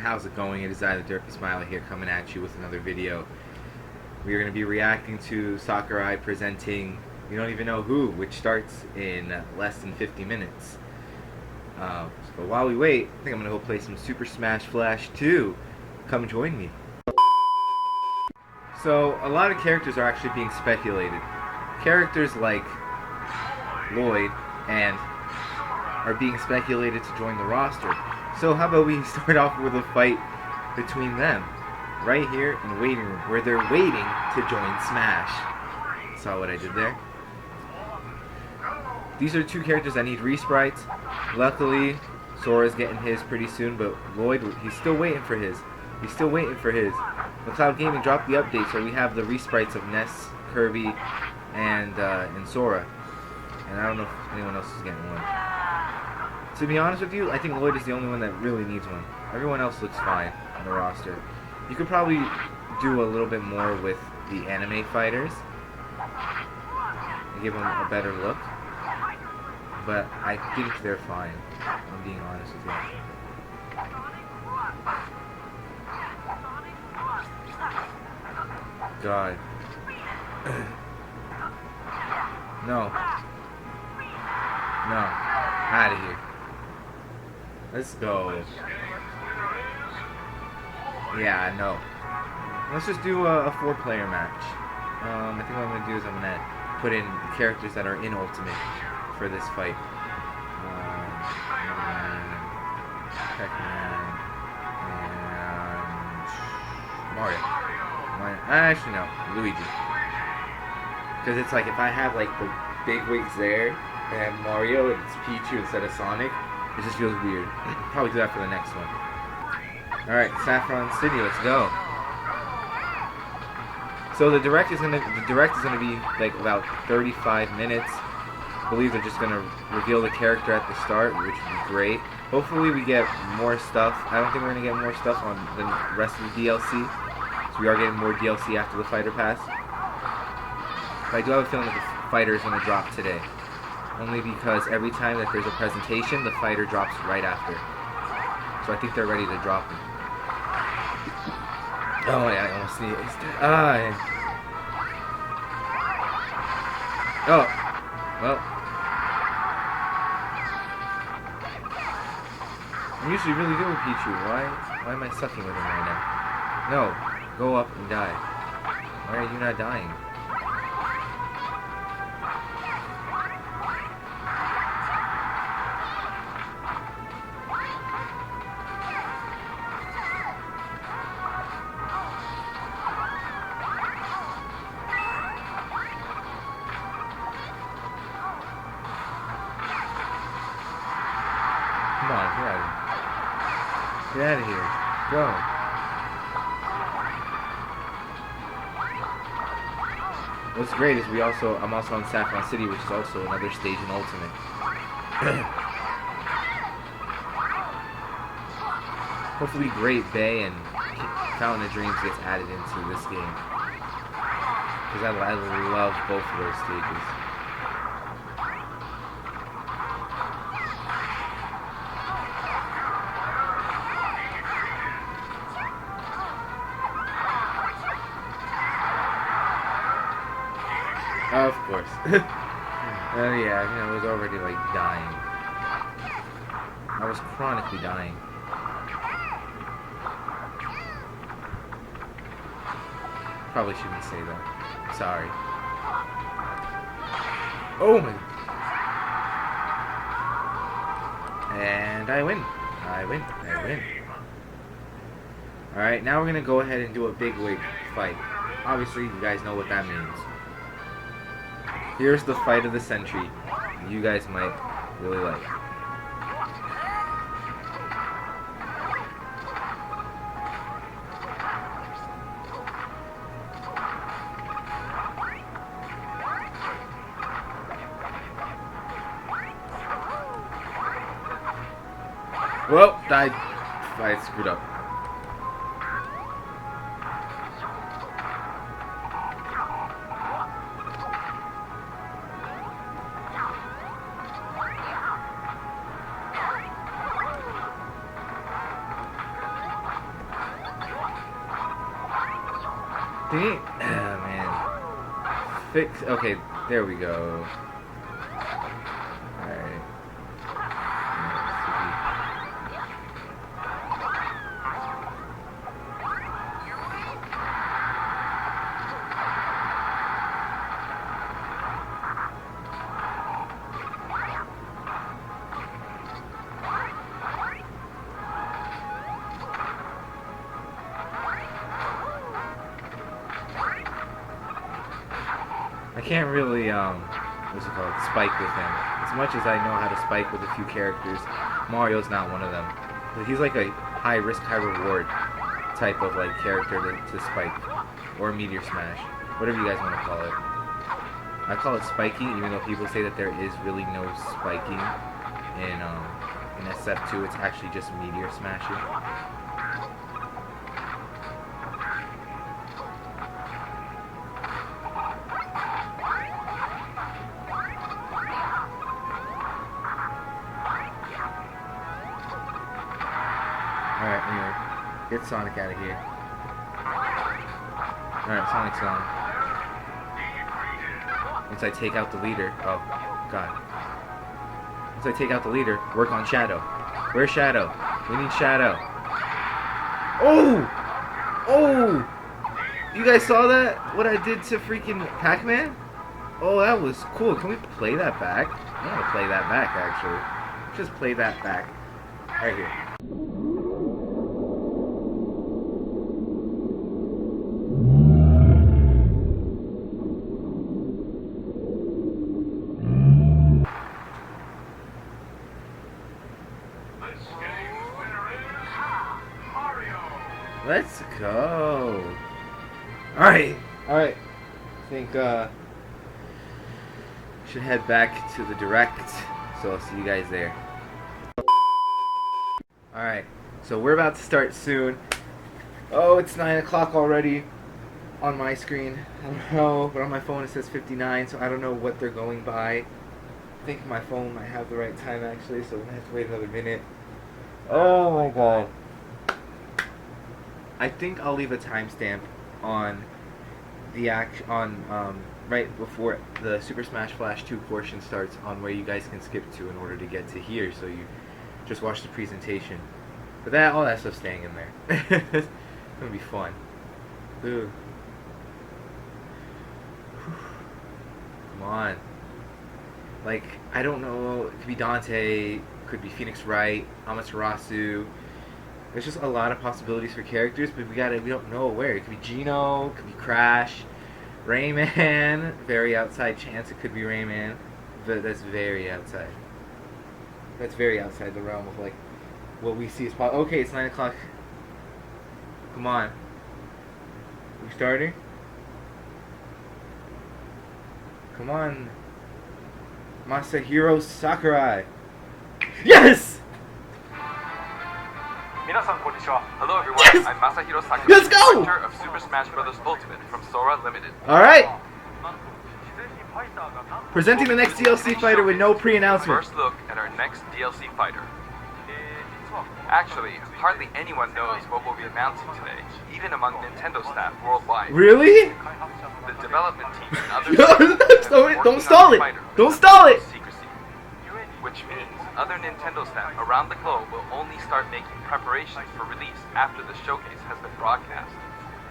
How's it going? It is I, the Derpy Smiler, here coming at you with another video. We are going to be reacting to Sakurai presenting You Don't Even Know Who, which starts in less than 50 minutes. So while we wait, I think I'm going to go play some Super Smash Flash 2. Come join me. So a lot of characters are actually being speculated. Characters like Lloyd and are being speculated to join the roster. So how about we start off with a fight between them, right here in the waiting room, where they're waiting to join Smash. Saw what I did there? These are two characters that need resprites. Luckily, Sora's getting his pretty soon, but Lloyd, he's still waiting for his. He's still waiting for his. McCloud Gaming dropped the update, so we have the resprites of Ness, Kirby, and Sora. And I don't know if anyone else is getting one. To be honest with you, I think Lloyd is the only one that really needs one. Everyone else looks fine on the roster. You could probably do a little bit more with the anime fighters and give them a better look. But I think they're fine, I'm being honest with you. God. No. No. Out of here. Let's go. Yeah, no. Let's just do a 4-player match. I think what I'm going to do is I'm going to put in the characters that are in Ultimate for this fight. Pac-Man, and Mario. Actually, no. Luigi. Because it's like if I have like the big wigs there and Mario and it's Pichu instead of Sonic, it just feels weird. Probably do that for the next one. Alright, Saffron City, let's go. So the direct is gonna be like about 35 minutes. I believe they're just gonna reveal the character at the start, which would be great. Hopefully we get more stuff. I don't think we're gonna get more stuff on the rest of the DLC. So we are getting more DLC after the fighter pass. But I do have a feeling that the fighter is gonna drop today. Only because every time that there's a presentation, the fighter drops right after. So I think they're ready to drop it. Oh yeah, I almost sneezed. Oh, well. I'm usually really good with Pichu. Why am I sucking with him right now? No, go up and die. Why are you not dying? Come on, get out of here. Get out of here. Go. What's great is I'm also on Saffron City, which is also another stage in Ultimate. Hopefully Great Bay and Fountain of Dreams gets added into this game. Because I love both of those stages. Of course. Yeah, I was already like dying. I was chronically dying. Probably shouldn't say that. Sorry. Oh my. And I win. I win. Alright, now we're gonna go ahead and do a big wig fight. Obviously, you guys know what that means. Here's the fight of the century. You guys might really like. Well, I screwed up. Can you? Oh, man. Fix. Okay, there we go. Alright. I can't really, what's it called, spike with him. As much as I know how to spike with a few characters, Mario's not one of them. He's like a high risk, high reward type of like character to spike. Or meteor smash. Whatever you guys want to call it. I call it spiking, even though people say that there is really no spiking in SF2. It's actually just meteor smashing. Alright, anyway. Get Sonic out of here. Alright, Sonic's gone. Once I take out the leader... Oh, God. Once I take out the leader, work on Shadow. Where's Shadow? We need Shadow. Oh! Oh! You guys saw that? What I did to freaking Pac-Man? Oh, that was cool. Can we play that back? I want to play that back, actually. Just play that back. Right here. Let's go. Alright. Alright. I think should head back to the direct. So I'll see you guys there. Alright. So we're about to start soon. Oh, it's 9 o'clock already on my screen. I don't know, but on my phone it says 59, so I don't know what they're going by. I think my phone might have the right time actually, so we're gonna have to wait another minute. Oh my god. I think I'll leave a timestamp on the right before the Super Smash Flash 2 portion starts on where you guys can skip to in order to get to here, so you just watch the presentation. But all that stuff's staying in there. It's gonna be fun. Ooh. Come on. Like, I don't know, it could be Dante, could be Phoenix Wright, Amaterasu. There's just a lot of possibilities for characters, but we don't know where. It could be Gino, it could be Crash, Rayman, very outside chance it could be Rayman, but that's very outside. That's very outside the realm of like what we see as possible. Okay, it's 9 o'clock. Come on. We starting? Come on. Masahiro Sakurai. Yes! Hello everyone, yes! I'm Masahiro Sakurai, Let's go! director of Super Smash Bros. Ultimate from Sora Limited. Alright! Presenting the next DLC fighter with no pre-announcement. First look at our next DLC fighter. Actually, hardly anyone knows what we'll be announcing today, even among Nintendo staff worldwide. Really? The development team and other Don't stall it! Don't stall it! Secrecy, which means other Nintendo staff around the globe will only start making preparations for release after the showcase has been broadcast.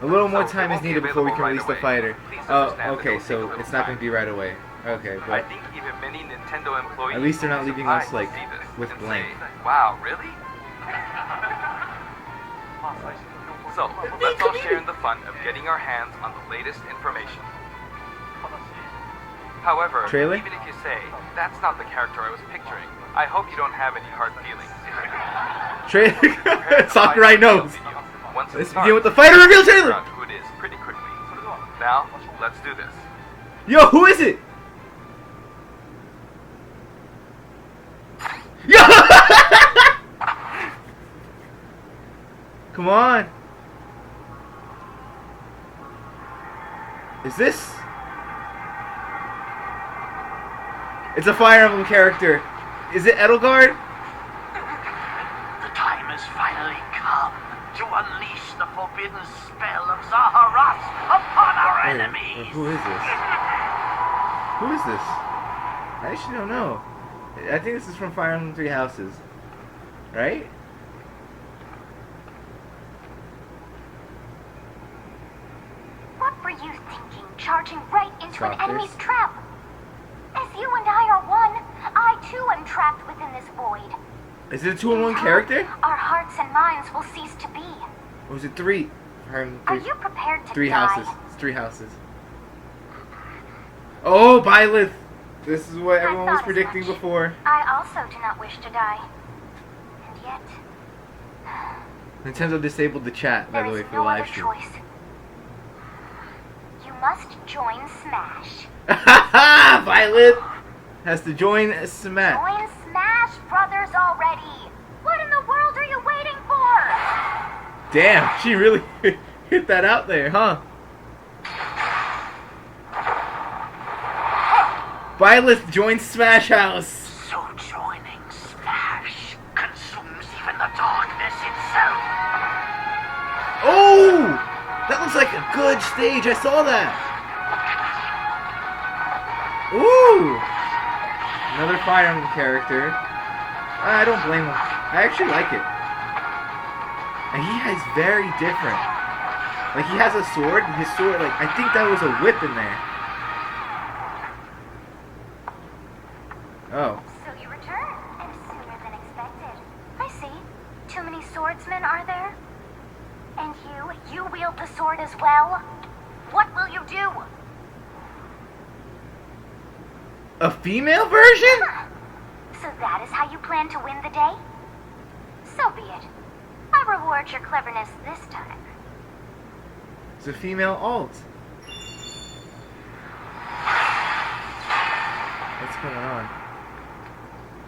A little more time is needed before we can release the fighter. Oh, okay, so it's not going to be right away. Okay, I but think even many Nintendo employees at least they're not leaving us, like, see this with and blank. say, wow, really? So, let's all share in the fun of getting our hands on the latest information. However, Trailer? even if you say, that's not the character I was picturing, I hope you don't have any hard feelings. Sakurai knows. Once it Let's starts, begin with the fighter reveal figure trailer! out who it is pretty quickly. Now, let's do this. Yo, who is it? Yo! Come on. Is this? It's a Fire Emblem character. Is it Edelgard? The time has finally come to unleash the forbidden spell of Zaharas upon enemies. Who is this? Who is this? I actually don't know. I think this is from Fire Emblem Three Houses. Right? What were you thinking, charging right into an Choppers? enemy's trap? As you and I are one, I too am trapped within this void. Is it a 2-in-1 character? Our hearts and minds will cease to be. Or is it 3? Fire Emblem Are 3. you prepared to 3 die? houses. It's 3 houses. Oh, Byleth! This is what I everyone was thought as predicting much. before. I also do not wish to die. And yet, Nintendo disabled the chat, by there the way, is for the no live other stream. choice. You must join Smash. Byleth has to join Smash. Join Smash Brothers already. What in the world are you waiting for? Damn, she really hit that out there, huh? Byleth joins Smash House. So joining Smash consumes even the darkness itself. Oh! That looks like a good stage. I saw that. Ooh! Another Fire Emblem character. I don't blame him. I actually like it. And he is very different. Like, he has a sword. His sword, like, I think that was a whip in there. Oh. So you return, and sooner than expected. I see. Too many swordsmen, are there? And you wield the sword as well? What will you do? A female version? So that is how you plan to win the day? So be it. I reward your cleverness this time. It's a female alt. What's going on?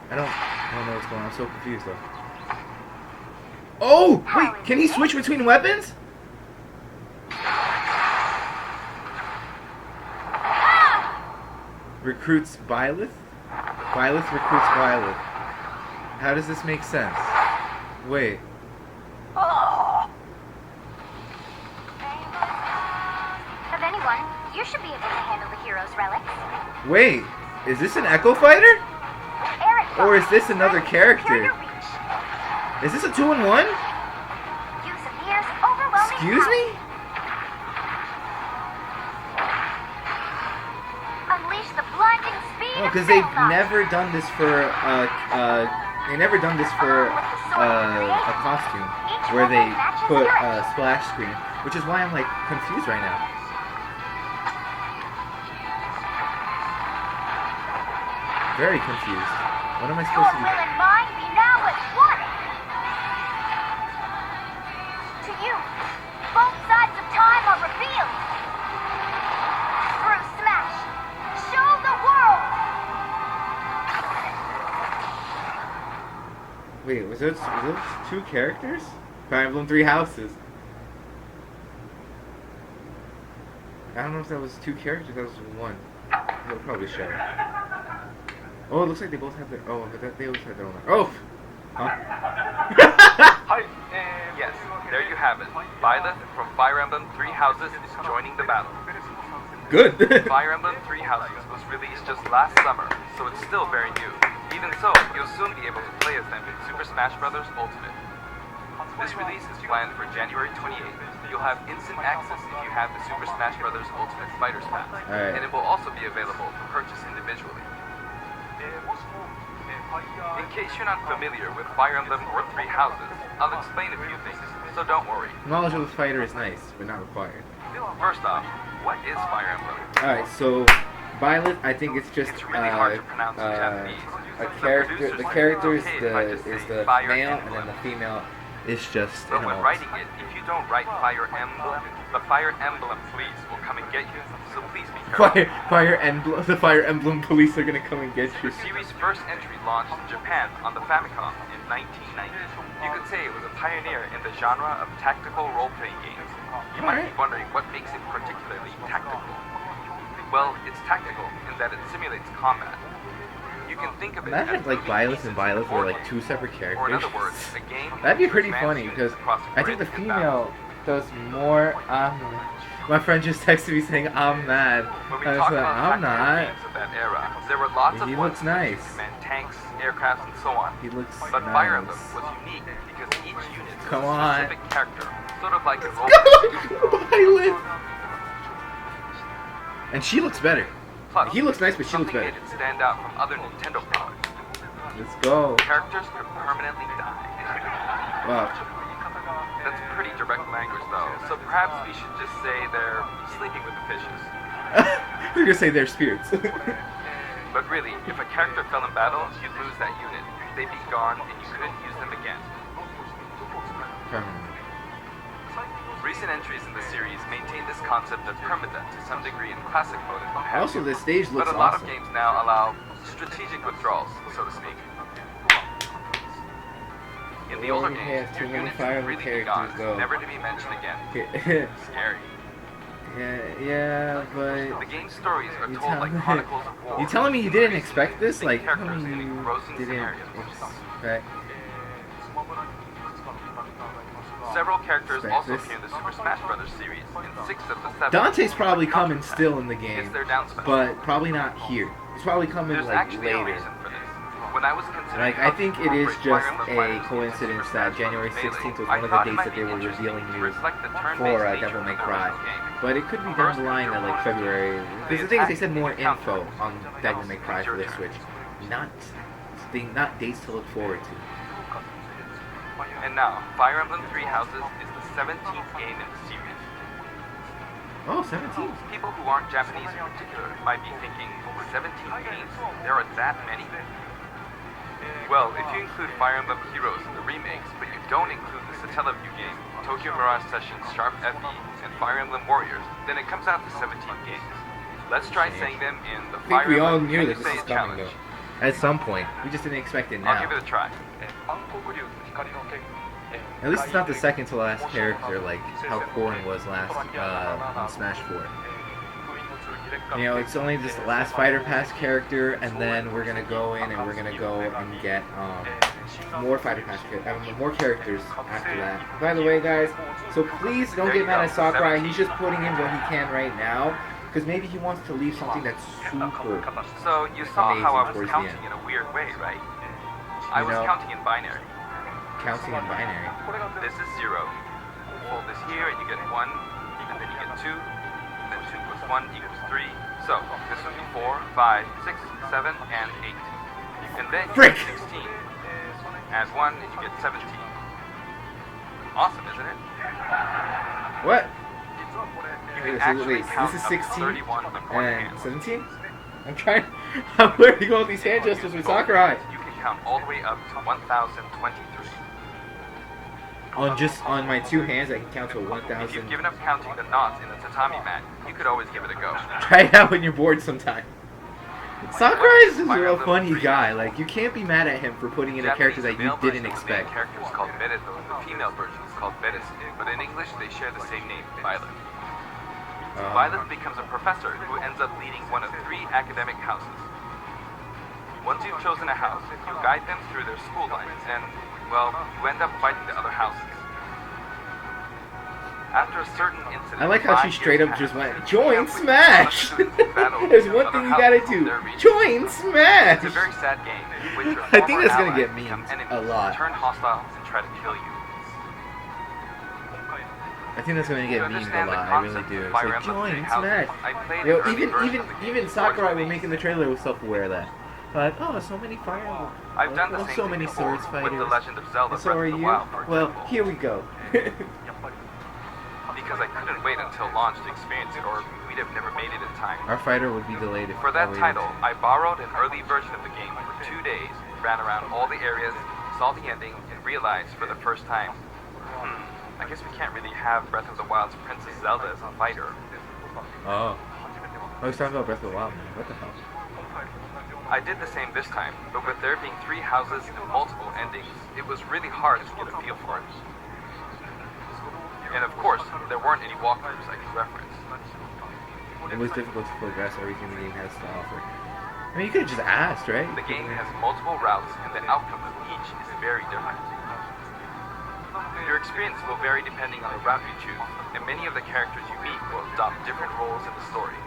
I don't know what's going on. I'm so confused though. Oh! Wait, can he switch between weapons? Recruits Byleth? Byleth recruits Byleth. How does this make sense? Wait. Of anyone, you should be able to handle the hero's relics. Wait. Is this an Echo Fighter? Eric, Or is this another character? Here to reach. Is this a 2-in-1? Use of Mir's overwhelming Excuse power. me? Unleash the blinding speed Oh, of because they've Byleth. never done this for a costume where they put a splash screen, which is why I'm like confused right now. Very confused. What am I Your supposed to will do? and mine be now at one. To you, both sides of time are revealed. Through Smash, show the world. Wait, was those 2 characters? Fire Emblem 3 Houses. I don't know if that was 2 characters, that was 1. It'll probably show. Oh, it looks like they both have their... Oh, but they both have their own... Oh! Huh? Hi. Yes, there you have it. Byleth from Fire Emblem Three Houses is joining the battle. Good! Fire Emblem Three Houses was released just last summer, so it's still very new. Even so, you'll soon be able to play as them in Super Smash Bros. Ultimate. This release is planned for January 28th. You'll have instant access if you have the Super Smash Bros. Ultimate Fighters Pass, Alright. and it will also be available for purchase individually. In case you're not familiar with Fire Emblem or Three Houses, I'll explain a few things, so don't worry. Knowledge of the fighter is nice, but not required. First off, what is Fire Emblem? Alright, so... Byleth, I think it's just It's really hard to pronounce in Japanese. a The character. producers The were character is okay if I just the say Fire male, and Emblem. then the female is just But an when alt. writing it, if you don't write Fire Emblem, the Fire Emblem police will come and get you. So please be careful. The Fire Emblem police are gonna come and get you. The series' first entry launched in Japan on the Famicom in 1990. You could say it was a pioneer in the genre of tactical role-playing games. You might be wondering what makes it particularly tactical. Well, it's tactical in that it simulates combat. You can think of it Imagine as like moving Byleth pieces and Byleth or were like games. 2 separate characters. Or in other words, a game That'd be which pretty commands funny units because across a I think the grid in battle. female does more. My friend just texted me saying I'm mad. When we I was talk like, about I'm tactical not. games of that era, there were lots of He ones looks nice. that meant tanks, aircrafts, and so on. He looks But nice. Fire Emblem was unique because each unit was Come a on. specific character, sort of like a role. Byleth. And she looks better. Plus, He looks nice, but she looks something better. made it stand out from other Nintendo products. Let's go. Characters could permanently die. Wow. That's pretty direct language, though, so perhaps we should just say they're sleeping with the fishes. We're gonna say they're spirits. But really, if a character fell in battle, you'd lose that unit. They'd be gone, and you couldn't use them again. Permanently. Recent entries in the series maintain this concept of permadeath to some degree in classic mode and what have Also, you. the stage looks But a lot awesome. of games now allow strategic withdrawals, so to speak. In the older We games, have your too many units Fire would Emblem really be gone, characters, though. never to be mentioned again. Scary. yeah, but The game's stories are you told tell like me- chronicles of war. you telling me you didn't expect this? Like, how characters come in you engrossing didn't scenarios. expect? Several characters Expect also this? appear in the Super Smash Bros. Series in 6 of the 7. Dante's probably coming Counter-Attack. still in the It's game, their down special. but probably not here. He's probably coming There's like actually a later. reason for this. When I was considering Like, I think it is incorporate just Fire Emblem a Fighters into coincidence Super that Smash January Bros. 16th was I one of the thought it dates might that be they were interesting revealing to news reflect the turn-based for nature Devil of May the Cry. original game. But it could be down the line at like February. Because the thing is, they said more info on Devil May Cry for the Switch, not dates to look forward to. And now, Fire Emblem Three Houses is the 17th game in the series. Oh, 17. People who aren't Japanese in particular might be thinking, 17 games? There are that many? Well, if you include Fire Emblem Heroes in the remakes, but you don't include the Satellaview game, Tokyo Mirage Sessions Sharp FE, and Fire Emblem Warriors, then it comes out to 17 games. Let's try saying them in the I think Fire we all Emblem knew Can that You this Say was It coming, challenge. though. At some point. We just didn't expect it I'll give now. it a try. At least it's not the second to last character like how Corrin was last on Smash 4. You know, it's only this last Fighter Pass character, and then we're gonna go in and we're gonna go and get more Fighter Pass more characters after that. By the way, guys, so please don't get mad at Sakurai. He's just putting in what he can right now, because maybe he wants to leave something that's super. So you saw how I was towards the counting end. in a weird way, right? I was know. counting in binary. Counting in binary. This is 0. Fold this here and you get 1, and then you get 2, and then 2 plus 1 equals 3. So this would be 4, 5, 6, 7, and 8. And then you Frick! get 16. Add 1 and you get 17. Awesome, isn't it? What? You can Wait, actually so count this is up to 16 31 with one hand. and 17? I'm trying. Where are you going with these hand gestures with Sakurai? You can count all the way up to 1,023. On my two hands, I can count to If 1,000. you've given up counting the knots in the tatami mat, you could always give it a go. Try it out when you're bored sometime. Sakurai is a real funny guy. Like, you can't be mad at him for putting in a character that you didn't expect. The character is called Byleth, though the female version is called Byleth, but in English they share the same name, Byleth. Byleth becomes a professor who ends up leading one of 3 academic houses. Once you've chosen a house, you guide them through their school life, and, well, you end up fighting the other houses. After a certain incident, I like how she 5 straight years up just pass, went, you join have Smash! battle There's with one other thing you gotta houses from do. their region. Join Smash! It's a very sad game in which your I think former that's gonna allies get become memed enemies, a lot. turn hostile, and try to kill you. I think that's gonna get To memed a understand the lot. I really concept do. of It's Fire like, Emblem join Three Houses, Smash! I played Yo, an early version of the game even before Sakurai, its when release. making the trailer, was self-aware of that. Like, oh, so many Fire Emblem. I've done the oh, same so thing many before Swords with fighters. The Legend of Zelda And so Breath are of the you? Wild, for Well, example. here we go. Because I couldn't wait until launch to experience it, or we'd have never made it in time. Our fighter would be delayed if For that we title, I borrowed an early version of the game for 2 days, ran around all the areas, saw the ending, and realized for the first time, I guess we can't really have Breath of the Wild's Princess Zelda as a fighter. Oh. I was talking about Breath of the Wild, man. What the hell? I did the same this time, but with there being 3 houses and multiple endings, it was really hard to get a feel for it. And of course, there weren't any walkthroughs I could reference. It was difficult to progress everything the game has to offer. I mean, you could have just asked, right? The game has multiple routes, and the outcome of each is very different. Your experience will vary depending on the route you choose, and many of the characters you meet will adopt different roles in the story.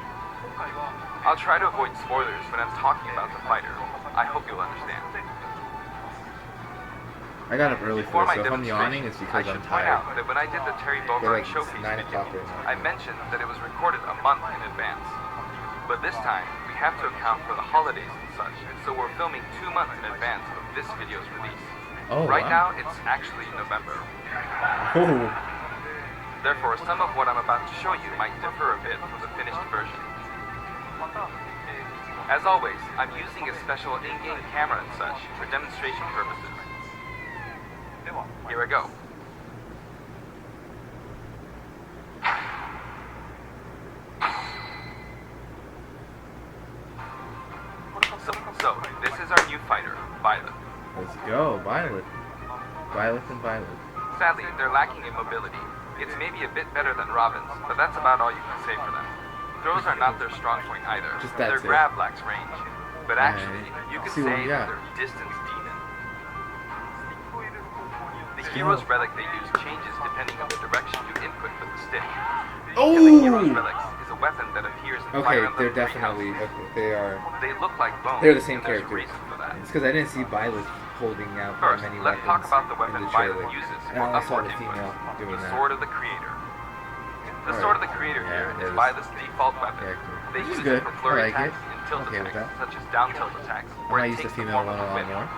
I'll try to avoid spoilers when I'm talking about the fighter. I hope you'll understand. I got up early Before for my this, so if I'm yawning, demonstration, it's I because should I'm point tired. out that when I did the Terry They're Bogard like showcase 9 video, o'clock right now. I mentioned that it was recorded a month in advance. But this time, we have to account for the holidays and such, so we're filming 2 months in advance of this video's release. Oh, Right wow. now, it's actually November. Oh. Therefore, some of what I'm about to show you might differ a bit from the finished version. As always, I'm using a special in-game camera and such for demonstration purposes. Here I go. So, this is our new fighter, Byleth. Let's go, Byleth. Byleth and Byleth. Sadly, they're lacking in mobility. It's maybe a bit better than Robin's, but that's about all you can say for them. Throws are not their strong point either. Just that's Their it. grab lacks range. But actually, you could See what say we that got. they're distance demon. The hero's relic they use changes depending on the direction you input with the stick. Oh! And the hero's relic is a weapon that appears in Okay, Fire Emblem they're Three definitely, Houses. okay, they are, They look like bones. they're the same and there's a characters. reason for that. It's because I didn't see Byleth holding out First, that many let's weapons talk about the in weapon the Byleth trailer. uses And for I saw upward the input, female doing the that. Sword of the Creator. The Alright. Sword of the Creator Yeah, here it is is. Byleth's default weapon. Character. They Which is use good. it for flurry I like attacks it. and tilt Okay with attacks, that. such as down tilt attacks, I where might it use the takes the female form one of a a lot whip. more.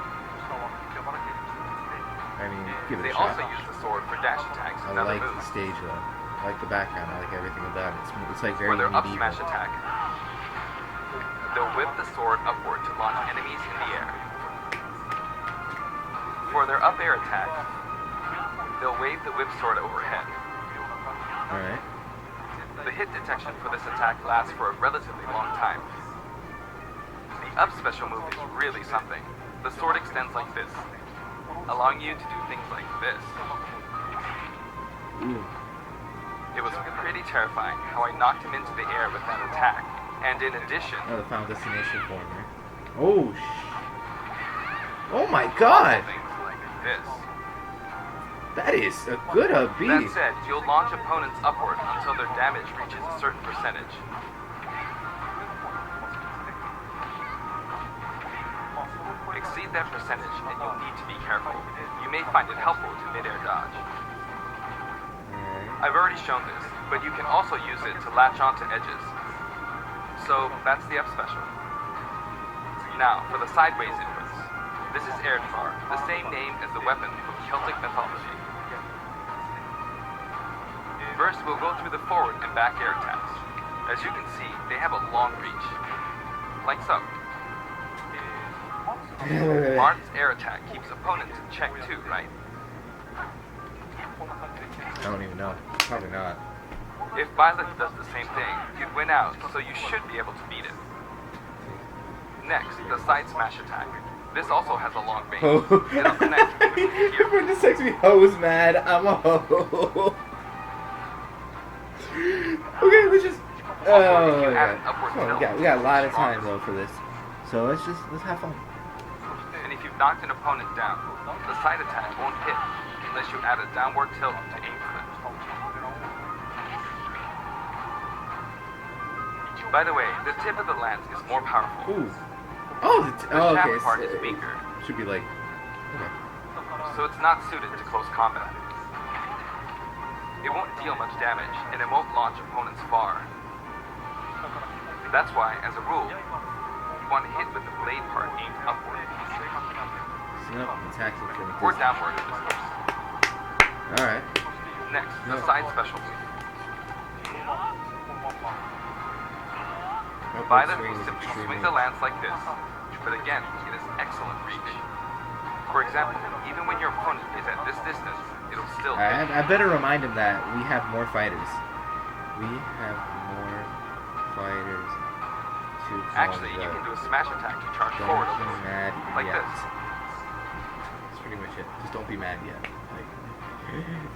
I mean, give it They a shot. also use the sword for dash attacks I and other like the moves. stage though. I like the background. I like everything about it. It's like For very their up medieval. smash attack, they'll whip the sword upward to launch enemies in the air. For their up air attack, they'll wave the whip sword overhead. Alright. The hit detection for this attack lasts for a relatively long time. The up special move is really something. The sword extends like this, allowing you to do things like this. Ooh. It was pretty terrifying how I knocked him into the air with that attack. And in addition, Oh, the Final Destination form, right? Oh, oh my god! things like this. That is a good beat. That said, you'll launch opponents upward until their damage reaches a certain percentage. Exceed that percentage and you'll need to be careful. You may find it helpful to mid-air dodge. Alright. I've already shown this, but you can also use it to latch onto edges. So that's the up special. Now, for the sideways inputs. This is Erdvar, the same name as the weapon from Celtic mythology. First, we'll go through the forward and back air attacks. As you can see, they have a long reach. Like so. Marth's air attack keeps opponents in check too, right? I don't even know. Probably not. If Byleth does the same thing, you'd win out, so you should be able to beat it. Next, the side smash attack. This also has a long range. Oh. It'll connect with the Your friend just texted me, hoes mad. I'm a hoe. Okay, let's just. Oh, add okay. an upward Come on, tilt, we got a lot of it's time stronger. though for this. So let's have fun. And if you've knocked an opponent down, the side attack won't hit unless you add a downward tilt to aim for it. By the way, the tip of the lance is more powerful. Ooh. Oh, The shaft okay. part is So weaker, should be like. Okay. so it's not suited to close combat. It won't deal much damage, and it won't launch opponents far. That's why, as a rule, you want to hit with the blade part aimed upward, Snap attacking from a or distance. downward in this case. Alright. Next, the No. side special move. Upward Byleth swing will is simply extremely- swing the lance like this, but again, it has excellent reach. For example, even when your opponent is at this distance, it'll still hit. I better remind him that we have more fighters. We have more fighters to Actually, you can do a smash attack to charge Don't forward a be little, mad like yet. this. That's pretty much it. Just don't be mad yet.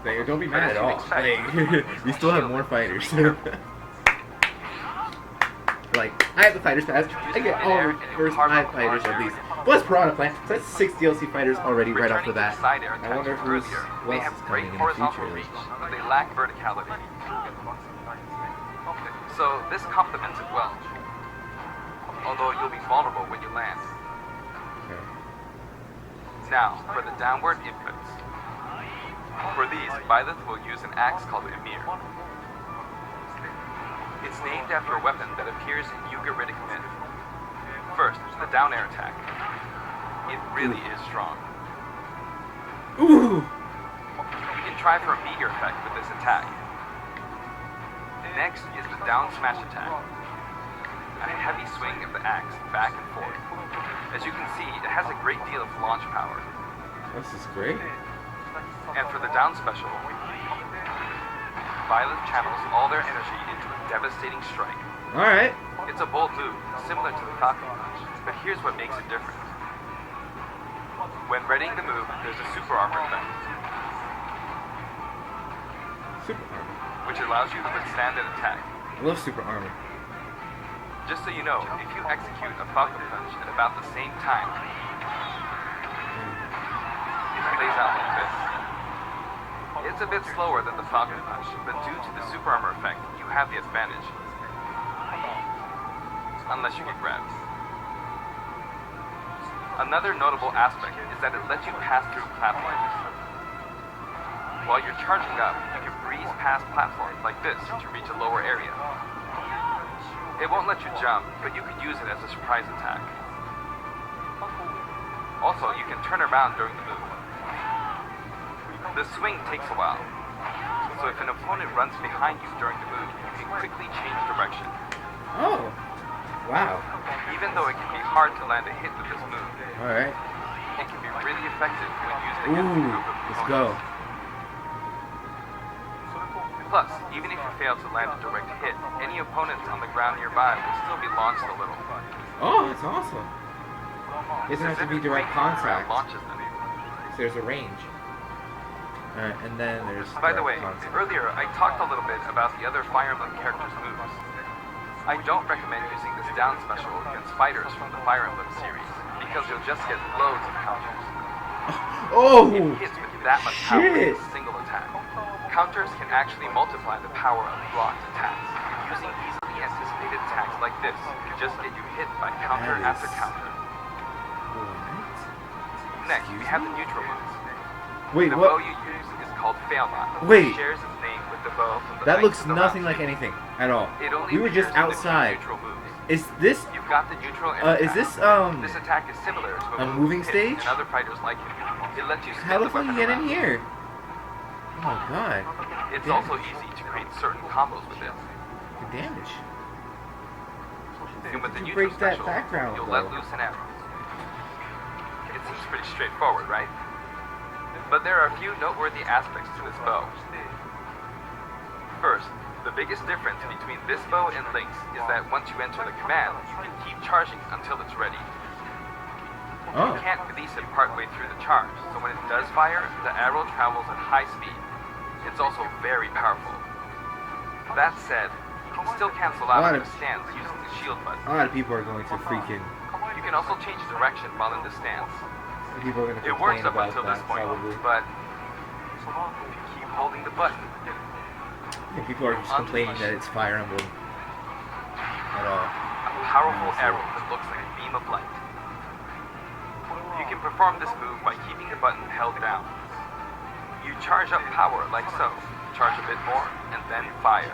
Like, don't be But mad as at you'd all. expect, Like, we still have more fighters. like, I have the Fighters Pass. I get all the first 5 fighters at least. Plus Piranha Plant. So that's 6 DLC fighters already right off the bat. Side air I wonder who's they else have is great coming in the horizontal future. reach, but they lack verticality. So this complements it well. Although you'll be vulnerable when you land. Okay. Now, for the downward inputs. For these, Byleth will use an axe called Emir. It's named after a weapon that appears in Ugaritic myth. First, the down air attack. It really is strong. Ooh! You can try for a meteor effect with this attack. Next is the down smash attack. A heavy swing of the axe back and forth. As you can see, it has a great deal of launch power. This is great. And for the down special, Byleth channels all their energy into a devastating strike. Alright. It's a bold move, similar to the Falcon Punch, but here's what makes it different. When readying the move, there's a super armor effect, Super armor. which allows you to withstand an attack. I love super armor. Just so you know, if you execute a Falcon Punch at about the same time, it plays out like this. It's a bit slower than the Falcon Punch, but due to the super armor effect, you have the advantage. Unless you get grabbed. Another notable aspect is that it lets you pass through platforms. While you're charging up, you can breeze past platforms like this to reach a lower area. It won't let you jump, but you could use it as a surprise attack. Also, you can turn around during the move. The swing takes a while, so if an opponent runs behind you during the move, you can quickly change direction. Oh. Wow. Even though it can be hard to land a hit with this move, Alright. it can be really effective when used against a Ooh. group of Let's opponents. go. Plus, even if you fail to land a direct hit, any opponents on the ground nearby will still be launched a little. Oh, that's awesome. It doesn't have to be direct contact. Launches them. So there's a range. Alright, and then there's By the way, direct contact. earlier I talked a little bit about the other Fire Emblem characters' moves. I don't recommend using this down special against fighters from the Fire Emblem series, because you'll just get loads of counters. Oh! It hits with that much power Shit! in a single attack. Counters can actually multiply the power of blocked attacks. Using easily anticipated attacks like this can just get you hit by counter That after is- counter. What? Next, we have the neutral moves. Wait, The bow what? you use is called Failnot. Wait. It shares its name with the bow from the That Knights looks of the nothing Round like anything at all. It only We were just appears in the few outside. neutral moves. Is this You've got the neutral and is attack. this This attack is similar to a move moving hit stage? and other fighters like it. It lets you how the spin fuck you weapon get in around. here? Oh my god. It's Damage. also easy to create certain combos with it. The damage. And with the You neutral break that special, background, you'll though. let loose an arrow. It seems pretty straightforward, right? But there are a few noteworthy aspects to this bow. First, the biggest difference between this bow and Link's is that once you enter the command, you can keep charging until it's ready. Oh. You can't release it partway through the charge, so when it does fire, the arrow travels at high speed. It's also very powerful. That said, you can still cancel out in the stance using the shield button. A lot of people are going to freaking. You can also change direction while in the stance. People are going to It works complain up about until that this point, probably. but if you keep holding the button, And people are just complaining that it's Fire Emblem at all. a powerful arrow that looks like a beam of light. You can perform this move by keeping the button held down. You charge up power like so, charge a bit more, and then fire.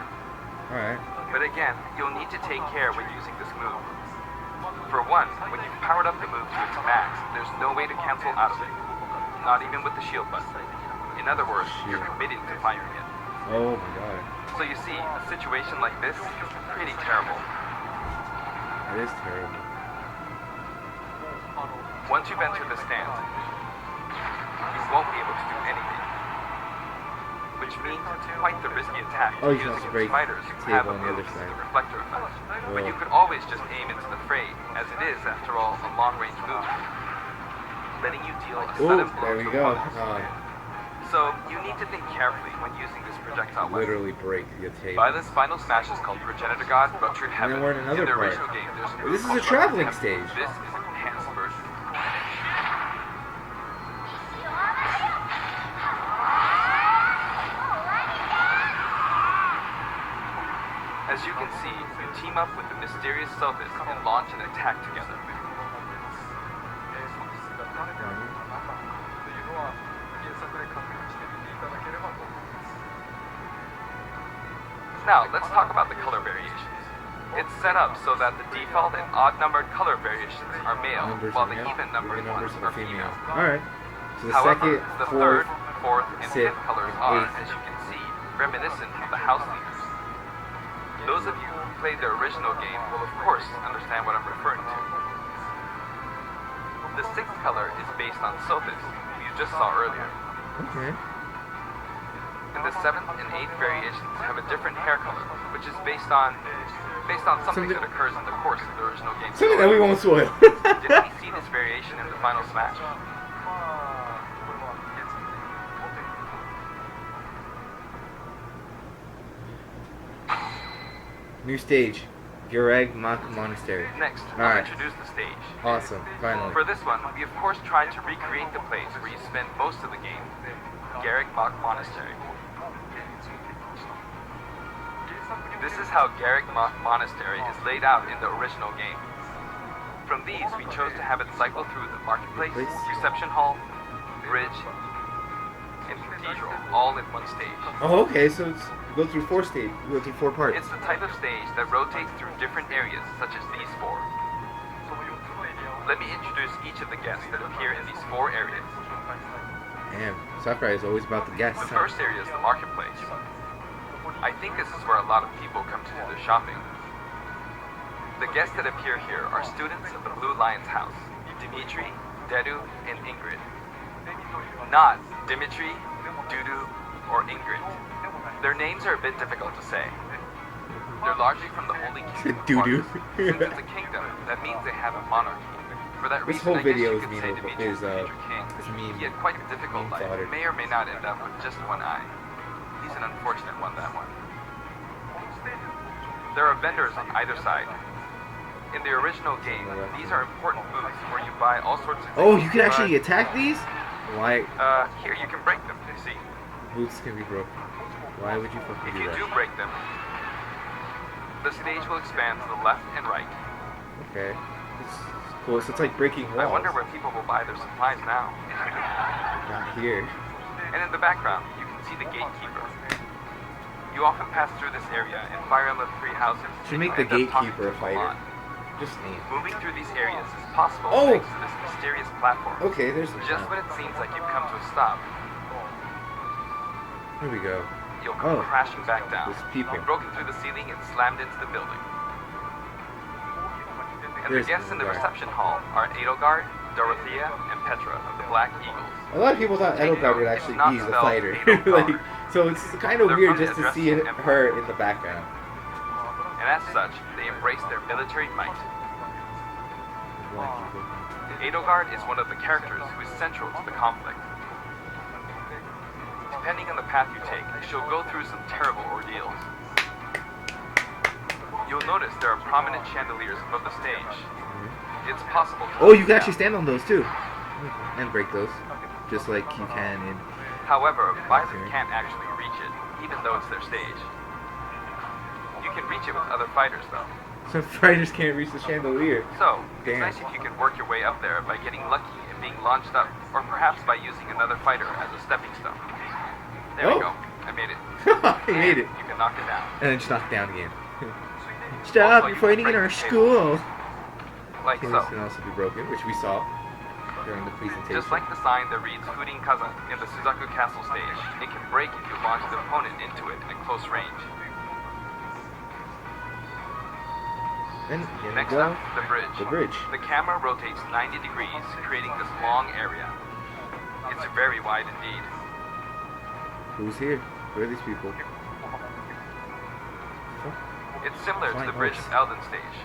Alright. But again, you'll need to take care when using this move. For one, when you've powered up the move to its max, there's no way to cancel out of it. Not even with the shield button. In other words, you're committed to firing it. Oh my god. So you see, a situation like this is pretty terrible. That is terrible. Once you've entered the stance, you won't be able to do anything. Which means it's quite the risky attack Oh, to you use have to against break fighters the who have table a on the move other with side. the reflector effect. But you Oh. could always just aim into the fray, as it is, after all, a long-range move, letting you deal a Ooh, sudden blow there we to go. opponents. So you need to think carefully when using this projectile weapon. Literally break the table. Byleth's final smash is called Progenitor God Ruptured And Heaven. then we're in another the part. original game, there's a This is called a traveling Ruptured Heaven. stage. This is an enhanced version. As you can see, you team up with the mysterious Sophist and launch an attack together. Now, let's talk about the color variations. It's set up so that the default and odd-numbered color variations are male, while the even-numbered ones are female. Alright. So the However, second, the fourth, third, fourth, and sixth, fifth colors and are, eighth. as you can see, reminiscent of the house leaders. Those of you who played the original game will of course understand what I'm referring to. The sixth color is based on Sophist, who you just saw earlier. Okay. And the seventh and eighth variations have a different hair color, which is based on something that occurs in the course of the original game. Something that we won't spoil. Did we see this variation in the final smash? New stage. Gureg Monastery. Next, All I'll right. introduce the stage. Awesome. Finally. For this one, we of course tried to recreate the place where you spend most of the game, Garrick Monastery. This is how Garrick Monastery is laid out in the original game. From these, we chose to have it cycle through the marketplace, reception hall, bridge, and cathedral, all in one stage. Oh, okay. So it's, you go through four stages. You go through four parts. It's the type of stage that rotates through different areas, such as these four. Let me introduce each of the guests that appear in these four areas. Damn. Sakurai is always about the guests. The first area is the marketplace. I think this is where a lot of people come to do their shopping. The guests that appear here are students of the Blue Lion's house, Dimitri, Dedu, and Ingrid. Not Dimitri, Dudu, or Ingrid. Their names are a bit difficult to say. They're largely from the Holy Kingdom of Dudu. Marcus. Since it's a kingdom, that means they have a monarchy. For that This reason, whole I guess video you is could meme- say Dimitri is, was the future king. meme- He had quite a difficult meme life. fodder. May or may not end up with just one eye. He's an unfortunate one, that one. There are vendors on either side. In the original game, these are important booths where you buy all sorts of things. Oh, you can but, actually attack these? Why? here you can break them, you see. Boots can be broken. Why would you fucking If do you that? do break them, the stage will expand to the left and right. Okay. It's cool. So it's like breaking walls. I wonder where people will buy their supplies now. Not here. And in the background, you can see the gatekeeper. You often pass through this area in Fire Emblem 3 houses. Should make and the end up talking gatekeeper a to people fighter. lot. Just name. Moving through these areas is possible Oh! thanks to this mysterious platform. Okay, there's the Just when it seems like you've come to a stop, Here we go. you'll come Oh. crashing back down. There's people. You've broken through the ceiling and slammed into the building. And There's the guests in the Edelgard. reception hall are Edelgard, Dorothea, and Petra of the Black Eagles. A lot of people thought Take Edelgard would note, actually it's not be the spelled fighter. Edelgard. Like, so it's kind of They're weird from the just to Adressian see Empire. her in the background. And as such, they embrace their military might. Black Eagle. Edelgard is one of the characters who is central to the conflict. Depending on the path you take, she'll go through some terrible ordeals. You'll notice there are prominent chandeliers above the stage. It's possible to Oh, you can them. actually stand on those too. And break those. Just like you can in... However, Byleth can't actually reach it, even though it's their stage. You can reach it with other fighters, though. Some fighters can't reach the chandelier. So, it's Damn. nice if you can work your way up there by getting lucky and being launched up, or perhaps by using another fighter as a stepping stone. There we Oh. go. I made it. He made it. You can knock it down. And then just knock it down again. Stop, you're fighting in our school. Like Tables so. can also be broken, which we saw during the presentation. Just like the sign that reads Furin Kaza in the Suzaku Castle stage, it can break if you launch the opponent into it at close range. Then here we Next go. up, the bridge. The bridge. The camera rotates 90 degrees, creating this long area. It's very wide indeed. Who's here? Who are these people? It's similar to Flying the bridge horse. of Elden stage.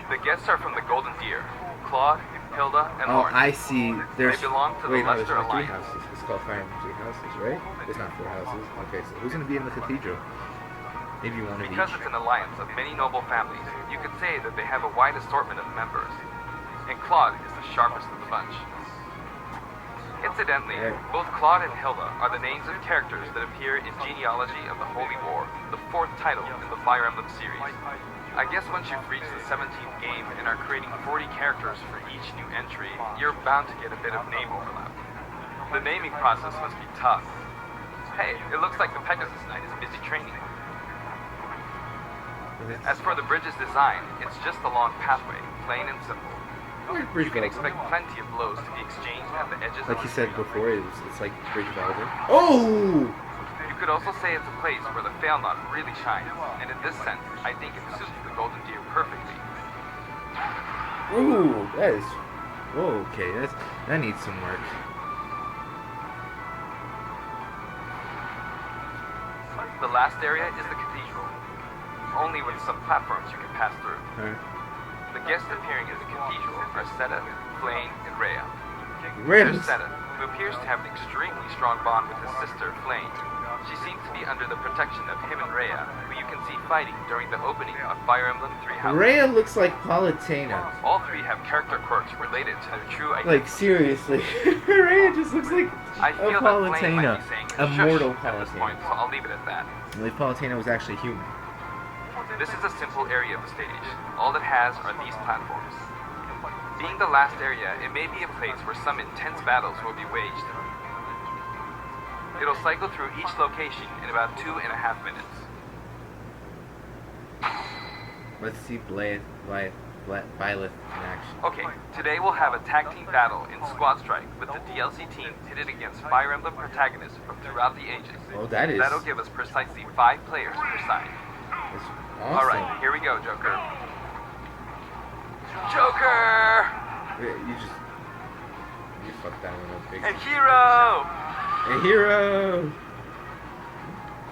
The guests are from the Golden Deer, Claude, Hilda, and Oh, Lawrence. I see. There's. They belong to the Wait, no, there's Lester only 3 Alliance. houses. It's called Fire Emblem 3 houses, right? It's not 4 houses. Okay, so who's gonna be in the cathedral? Maybe one of Because each. it's an alliance of many noble families, you could say that they have a wide assortment of members. And Claude is the sharpest of the bunch. Incidentally, Yeah. both Claude and Hilda are the names of characters that appear in Genealogy of the Holy War, the 4th title in the Fire Emblem series. I guess once you've reached the 17th game and are creating 40 characters for each new entry, you're bound to get a bit of name overlap. The naming process must be tough. Hey, it looks like the Pegasus Knight is busy training. As for the bridge's design, it's just a long pathway, plain and simple. You can expect plenty of blows to be exchanged at the edges Like of you the said street. before, it's like Bridge Valor. Oh! You could also say it's a place where the fail knot really shines, and in this sense, I think it suits the Golden Deer perfectly. Ooh, that is. Whoa, okay, that needs some work. The last area is the cathedral, only with some platforms you can pass through. Alright. The guests appearing in the cathedral are Seta, Flame, and Rhea. Rams. There's Seta, who appears to have an extremely strong bond with his sister, Flame. She seems to be under the protection of him and Rhea, who you can see fighting during the opening of Fire Emblem 3 Houses. Rhea looks like Palutena. All 3 have character quirks related to their true identity. Like, seriously. Rhea just looks like I a feel that Flame might Palutena. be saying A shush mortal at this point, Palutena. so I'll leave it at that. Like, Palutena was actually human. This is a simple area of the stage. All it has are these platforms. Being the last area, it may be a place where some intense battles will be waged. It'll cycle through each location in about 2.5 minutes. Let's see Byleth in action. Okay, today we'll have a tag team battle in Squad Strike with the DLC team pitted against Fire Emblem protagonists from throughout the ages. Oh, that is. That'll give us precisely 5 players per side. That's awesome. Alright, here we go, Joker. Joker! You fucked that one up big. And Hero! A hero!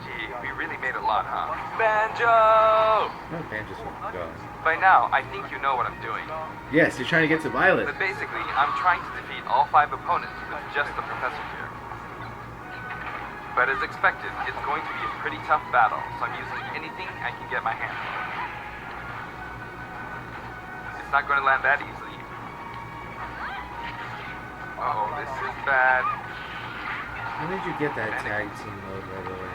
Gee, we really made a lot, huh? Banjo! No, Banjo's gone. By now, I think you know what I'm doing. Yes, you're trying to get to Byleth. But basically, I'm trying to defeat all 5 opponents with just the professor here. But as expected, it's going to be a pretty tough battle, so I'm using anything I can get my hands on. It's not going to land that easily. Uh-oh, this is bad. How did you get that tag team mode, by the way?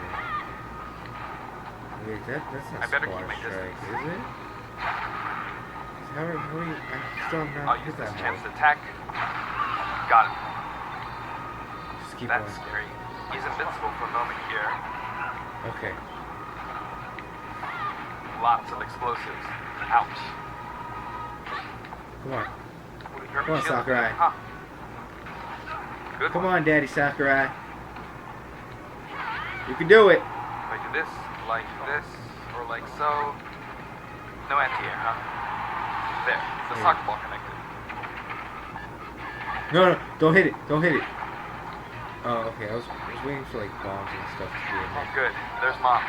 Wait, that's not I better keep Squad my Strike, distance. is it? How are you? I still have I'll not use hit this that chance mode. to attack. Got it. Just keep That's going. scary. He's invincible for a moment here. Okay. Lots of explosives. Ouch. Come on. Ooh, he hurt Come my on, shield. Sakurai. Huh. Good Come one. on, Daddy Sakurai. You can do it. If I do this, or like so. No anti-air, huh? There. The Yeah. soccer ball connected. No, don't hit it. Don't hit it. Oh, okay. I was waiting for like bombs and stuff to be in Oh, there. good. There's Mom.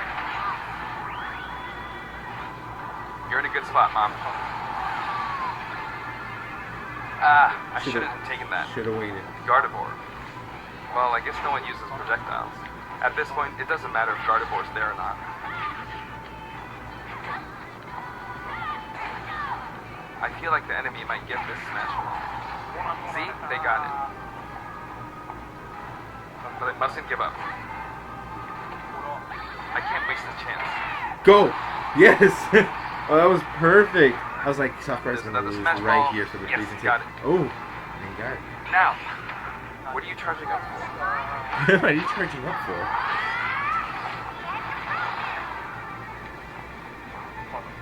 You're in a good spot, Mom. Ah, I shouldn't have taken that. Should have waited. Gardevoir. Well, I guess no one uses projectiles. At this point, it doesn't matter if Gardevoir's there or not. I feel like the enemy might get this smash roll. See? They got it. But I mustn't give up. I can't waste this chance. Go! Yes! Oh, that was perfect. I was like, Sakurai's There's gonna another lose smash right ball. here for the Yes, presentation. got it. Oh, and he got it. Now, what are you charging up for? What are you charging up for?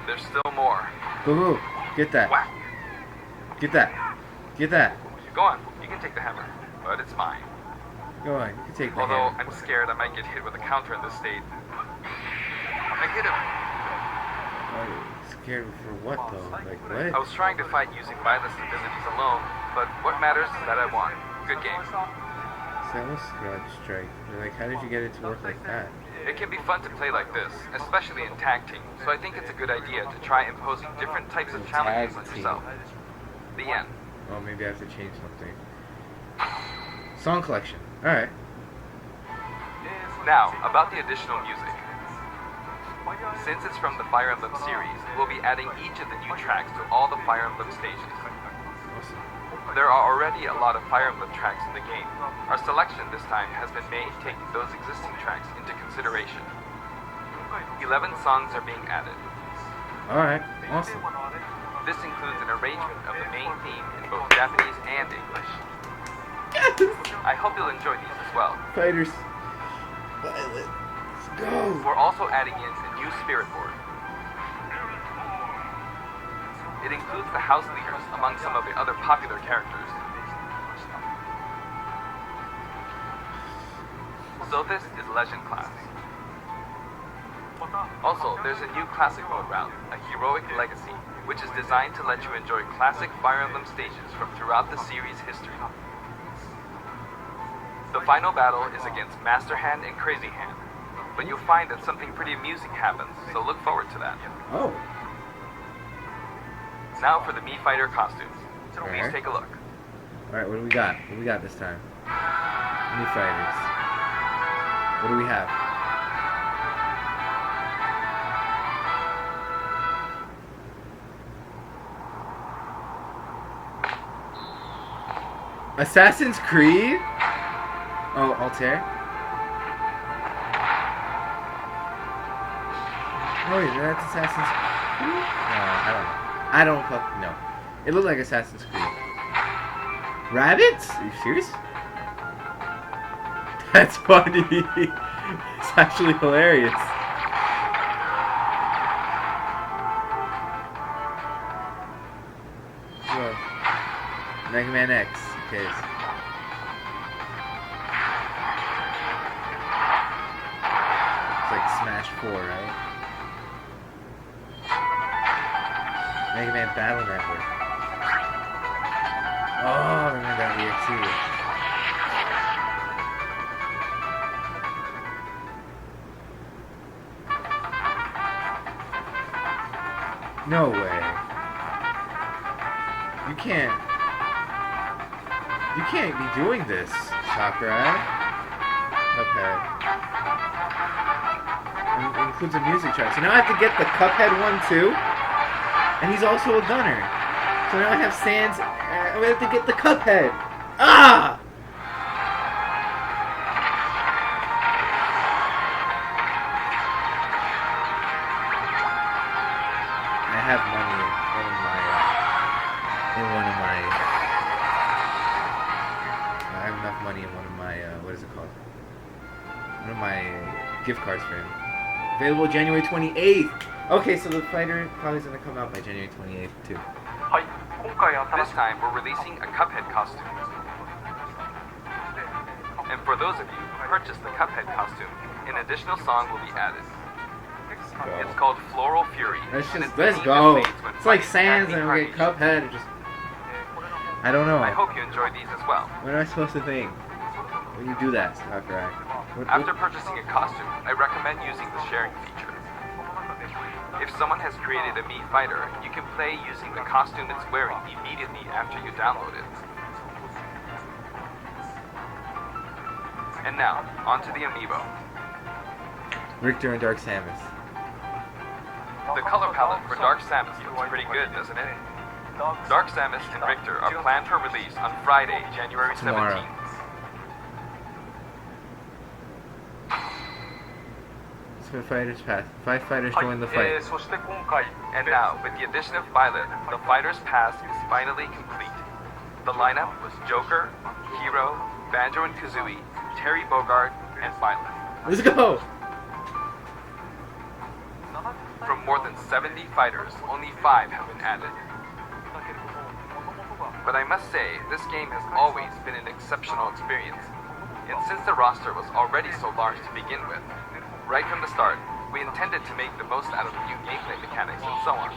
There's still more. Go, go. Get that. Whack. Get that. Get that. Go on, you can take the hammer, but it's mine. Go on. You can take the Although hand. I'm scared I might get hit with a counter in this state. I hit him. Oh, scared for what though? Like I what? was trying to fight using Byleth's abilities alone, but what matters is that I won. Good game. So that was Squad Strike. Like, how did you get it to work like that? It can be fun to play like this, especially in tag team, so I think it's a good idea to try imposing different types of challenges on Tag team. yourself. The end. Oh, maybe I have to change something. Song collection. Alright. Now, about the additional music. Since it's from the Fire Emblem series, we'll be adding each of the new tracks to all the Fire Emblem stages. Awesome. There are already a lot of Fire Emblem tracks in the game. Our selection this time has been made taking those existing tracks into consideration. 11 songs are being added. Alright. Awesome. This includes an arrangement of the main theme in both Japanese and English. Yes! I hope you'll enjoy these as well. Fighters. Byleth. Let's go. We're also adding in a new spirit board. It includes the house leaders among some of the other popular characters. So this is Legend class. Also, there's a new classic mode route, a Heroic Legacy, which is designed to let you enjoy classic Fire Emblem stages from throughout the series' history. The final battle is against Master Hand and Crazy Hand, but you'll find that something pretty amusing happens, so look forward to that. Oh. Now for the Mii Fighter costumes. Please Alright. take a look. Alright, what do we got? What do we got this time? New fighters. What do we have? Assassin's Creed? Oh, Altair? Oh, wait, that's Assassin's Creed? No, I don't fucking know. It looked like Assassin's Creed. Rabbits? Are you serious? That's funny. It's actually hilarious. Whoa. Mega Man X. Okay. It's like Smash 4, right? Mega Man Battle Network. Oh, I remember that EXE. No way. You can't be doing this, Sakurai. Okay. It includes a music track. So now I have to get the Cuphead one too. And he's also a gunner. So now I have Sans. I have to get the Cuphead. Ah! I have money in one of my. I have enough money in one of my. What is it called? One of my gift cards for him. Available January 28th. Okay, so the fighter probably is going to come out by January 28th too. This time, we're releasing a Cuphead costume. And for those of you who purchase the Cuphead costume, an additional song will be added. It's called Floral Fury. Let's go. It's like Sans and we get Cuphead. It just, I don't know. I hope you enjoy these as well. What am I supposed to think when you do that, Sakurai? After purchasing a costume, I recommend using the sharing feature. If someone has created a Mii Fighter, you can play using the costume it's wearing immediately after you download it. And now, onto the amiibo. Richter and Dark Samus. The color palette for Dark Samus looks pretty good, doesn't it? Dark Samus and Richter are planned for release on Friday, January 17th. For fighters pass. 5 fighters join the fight. And now, with the addition of Byleth, the Fighters Pass is finally complete. The lineup was Joker, Hero, Banjo and Kazooie, Terry Bogard, and Byleth. Let's go! From more than 70 fighters, only 5 have been added. But I must say, this game has always been an exceptional experience. And since the roster was already so large to begin with, right from the start, we intended to make the most out of the new gameplay mechanics and so on.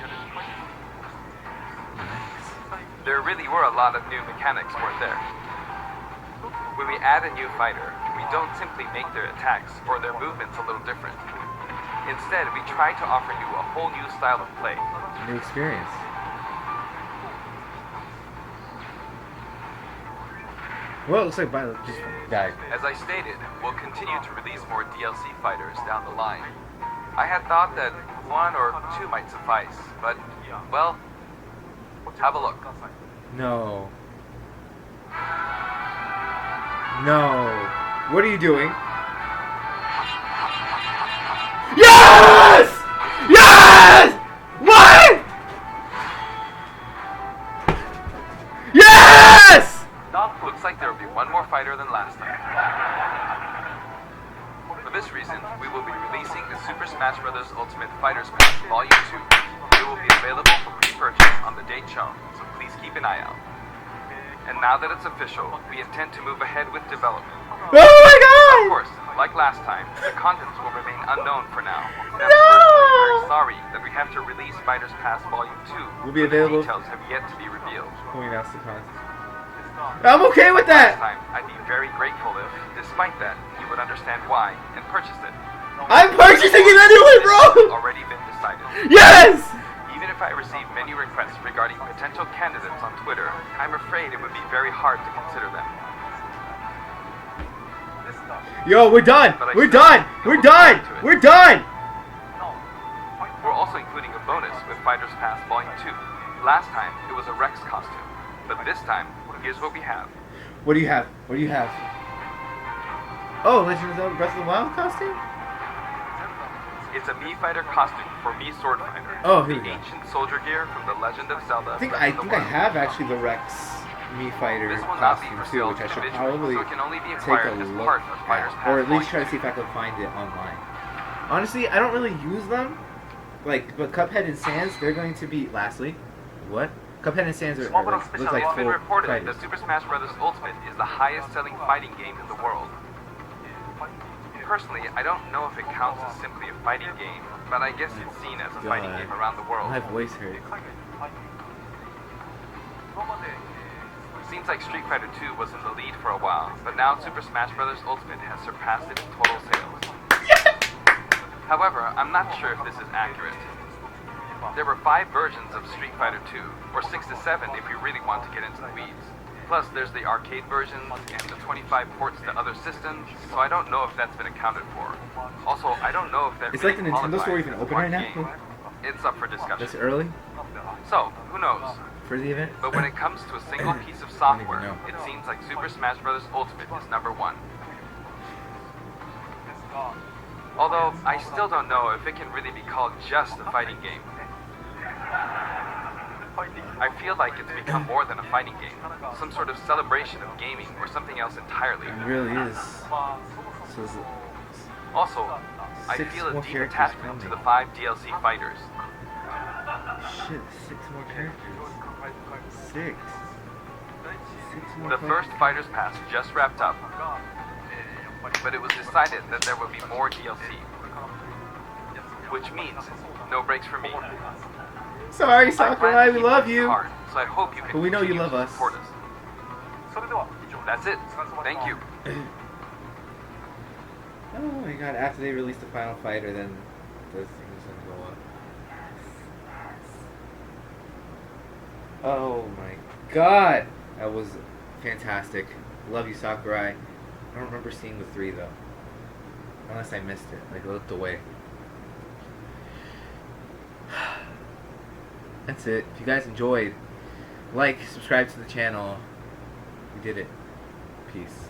There really were a lot of new mechanics, weren't there? When we add a new fighter, we don't simply make their attacks or their movements a little different. Instead, we try to offer you a whole new style of play. New experience. Well, it looks like Byleth just died. As I stated, we'll continue to release more DLC fighters down the line. I had thought that 1 or 2 might suffice, but, well, have a look. No. No. What are you doing? Yes! Yes! What? Yes! Looks like there will be 1 more fighter than last time. For this reason, we will be releasing the Super Smash Bros. Ultimate Fighters Pass Volume 2. It will be available for pre-purchase on the date shown, so please keep an eye out. And now that it's official, we intend to move ahead with development. Oh my Of god! course, like last time, the contents will remain unknown for now. And I'm No! personally very sorry that we have to release Fighters Pass Volume 2. Will be but the available- details have yet to be revealed. Point out the contest. I'm okay with Last that! time, I'd be very grateful if, despite that, you would understand why and purchase it. I'm purchasing it anyway, This bro! has already been decided. Yes! Even if I receive many requests regarding potential candidates on Twitter, I'm afraid it would be very hard to consider them. Yo, we're done! But I We're still done! think We're we'll done! get to it. We're done! We're also including a bonus with Fighters Pass Volume 2. Last time, it was a Rex costume. But this time, here's what we have. What do you have? What do you have? Oh, Legend of Zelda Breath of the Wild costume? It's a Mii Fighter costume for Mii Sword Fighter. Oh, here the we go. ancient soldier gear from the Legend of Zelda. I think Breath I of the think I Wild. have actually the Rex Mii Fighter This will not be costume for too, sale which I should individually, probably so it can only be take acquired a as look part of Fighters at, Pass or at least Volume try to see if I can find it online. Honestly, I don't really use them. Like, but Cuphead and Sans, they're going to be. Lastly, what? Cuphead and Sans are like, look like It's been full reported fighters. that Super Smash Bros. Ultimate is the highest-selling fighting game in the world. Personally, I don't know if it counts as simply a fighting game, but I guess it's seen as a fighting God. game around the world. My voice hurts. Seems like Street Fighter 2 was in the lead for a while, but now Super Smash Bros. Ultimate has surpassed it in total sales. However, I'm not sure if this is accurate. There were 5 versions of Street Fighter 2, or 6 to 7 if you really want to get into the weeds. Plus, there's the arcade version and the 25 ports to other systems, so I don't know if that's been accounted for. Also, I don't know if that Is really like the Nintendo qualifies store even as open one right now? game. It's up for discussion. That's early So, who knows? for the event. But when it comes to a single piece of I don't software, even know. it seems like Super Smash Bros. Ultimate is #1. Although, I still don't know if it can really be called just a fighting game. I feel like it's become more than a fighting game, some sort of celebration of gaming or something else entirely. It really is. So is it Also, I 6 feel a more deep characters attachment to coming. the 5 DLC fighters. Shit, 6 more characters. 6. 6 more The fucking- first Fighters Pass just wrapped up, but it was decided that there would be more DLC. Which means, no breaks for me. Sorry, I plan Sakurai, to we keep love working you. hard, so I hope you can But we know you continue love to us. support us. That's it. Thank you. Oh my god, after they release the final fighter, then those things gonna go up. Oh my god! That was fantastic. Love you, Sakurai. I don't remember seeing the 3 though. Unless I missed it. Like, I looked away. That's it. If you guys enjoyed, like, subscribe to the channel. We did it. Peace.